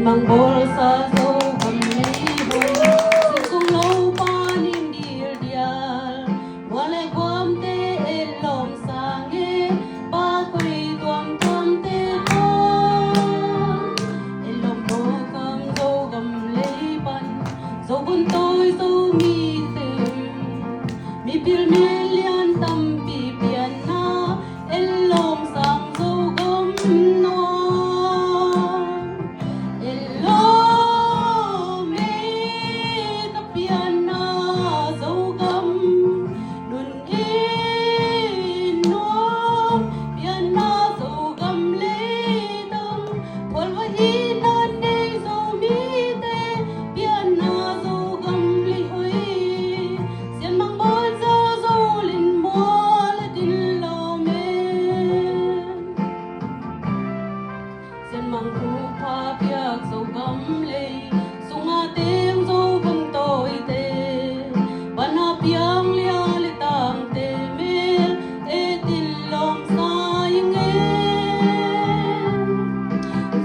mang bol sa zo kam nei boy sin kung lo pa ning dir dial wale guam te elom sange pa koi tuam tuam te ko elom mo kam zo gam lei pan zo bun tôi zo mi te mi pil me lian tam pi pian na elom sang zo gam no elom me ta pian na zo gam nun e no pian na zo gam le dam pol wa hi na ne zo mi te pian na zo gam le hoi sian mang bol zo zo lin mo la din lo me sian mang ku pa piak zo gam le sunga teng zo bun toi te bana piang lia le tang te mel e tin lom sa ying e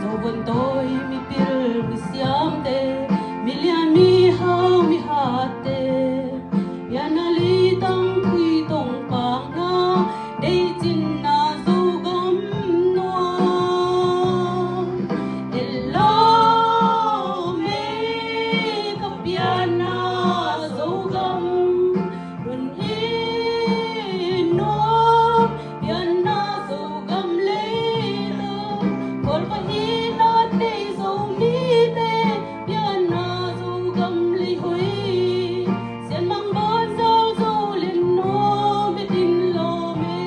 zo bun toi mi pil mi siam te mi lian mi hao mi ha te yan ali tang kui tong pang na dei chin na zo gam no elom me ka pian na zo gam nun e no pian na zo gam le lo pol pa hi na dei zo mi te pian na zo gam le hoi sian mang bon zo zo len no me tin lo me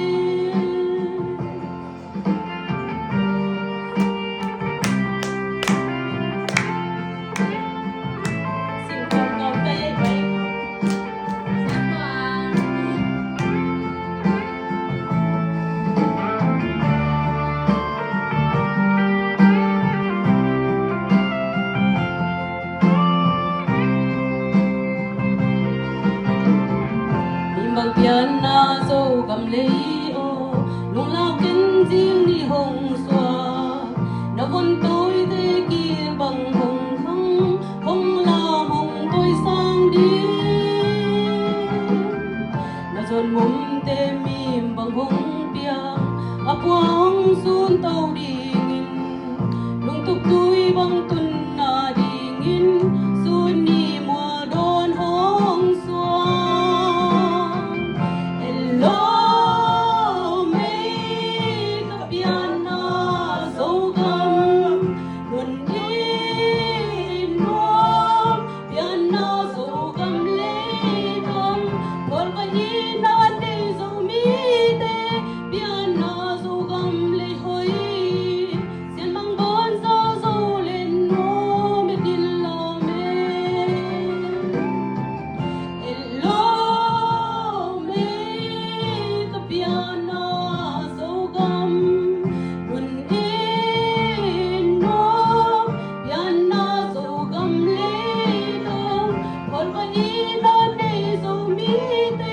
sin con con pe pe mi mang pian na zo gam le o lung lao ken jing ni hong xua na von tôi te ki bang hong hong la hong tôi sang đi na zon mum te mi bang hong piang apuang sun tau ding in lung tuk tui bang tun na ding in sun ni mua don hong xua elom me ka pian na zo gam nun e no pian na zo gam le dam pol pa hi na ne zo mi te pian na zo gam le hoi sian mang bon zo zo len no me tin lo me elom me ka pian na zo gam nun e no pian na zo gam le dam pol pa hi na ne zo mi te